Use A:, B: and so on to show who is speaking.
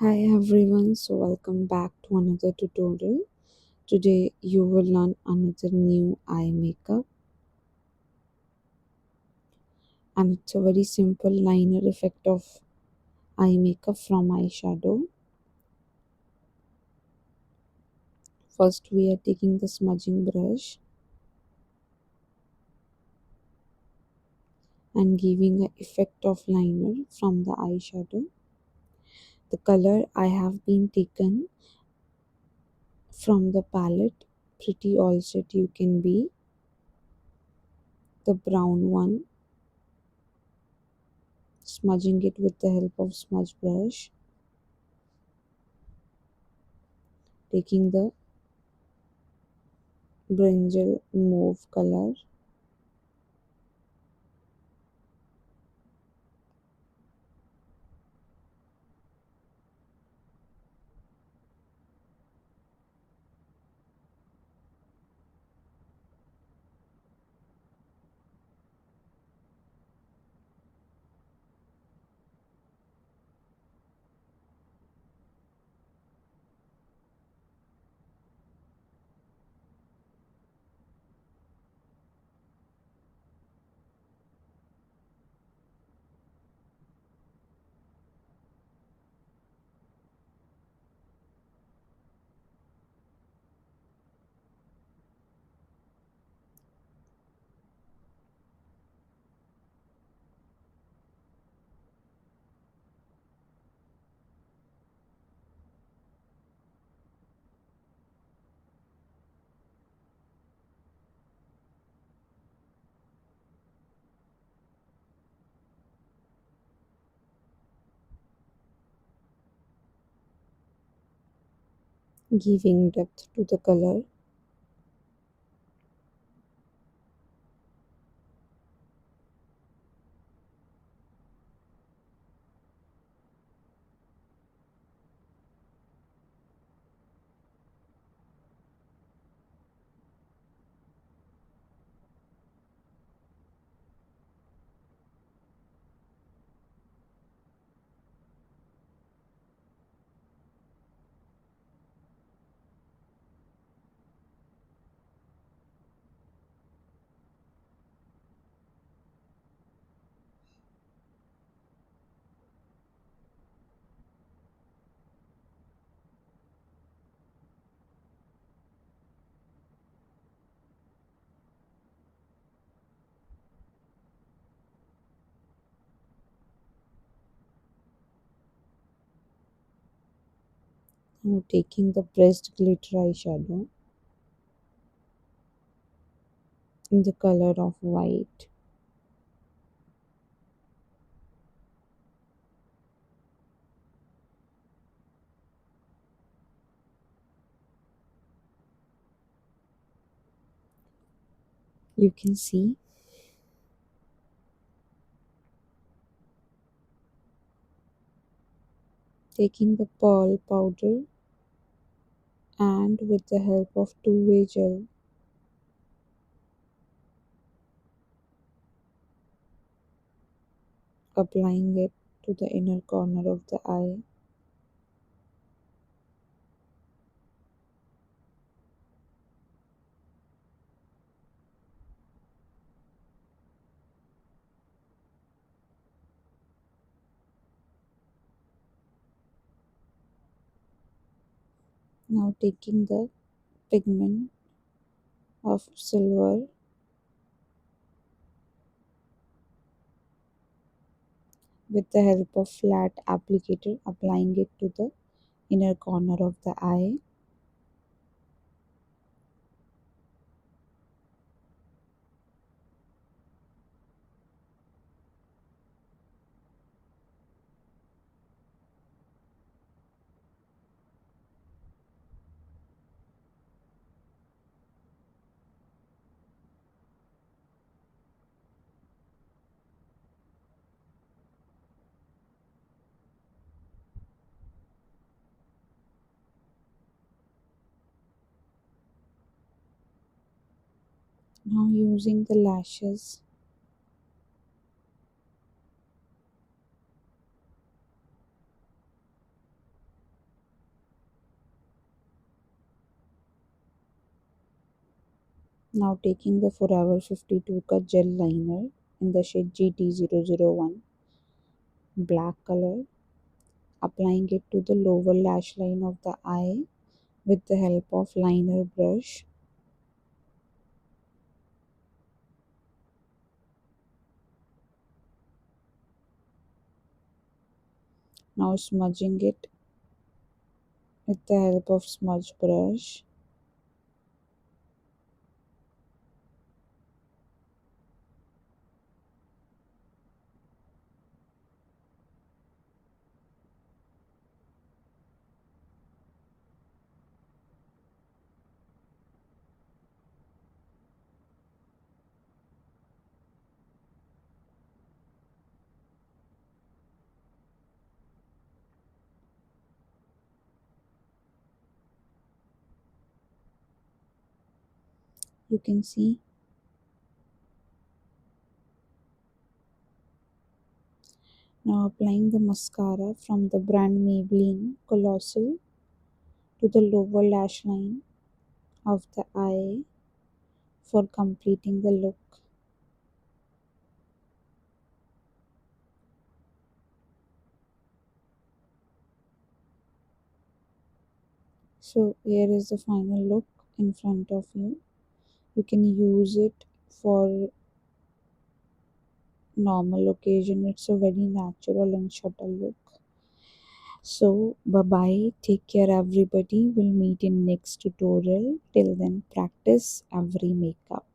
A: Hi everyone, so welcome back to another tutorial. Today you will learn another new eye makeup, and it's a very simple liner effect of eye makeup from eyeshadow. First we are taking the smudging brush and giving an effect of liner from the eyeshadow. The color I have been taken from the palette, Pretty All Set You Can Be, the brown one, smudging it with the help of smudge brush, taking the brinjal mauve color, giving depth to the color. Now taking the pressed glitter eyeshadow in the color of white. You can see taking the pearl powder and with the help of two-way gel, applying it to the inner corner of the eye. Now taking the pigment of silver with the help of flat applicator, applying it to the inner corner of the eye. Now using the lashes, Now taking the Forever 52 ka gel liner in the shade GT001 black color, applying it to the lower lash line of the eye with the help of liner brush. Now smudging it with the help of smudge brush. You can see. Now applying the mascara from the brand Maybelline Colossal to the lower lash line of the eye for completing the look. So here is the final look in front of you. You can use it for normal occasion. It's a very natural and subtle look. So bye bye. Take care everybody. We'll meet in next tutorial. Till then practice every makeup.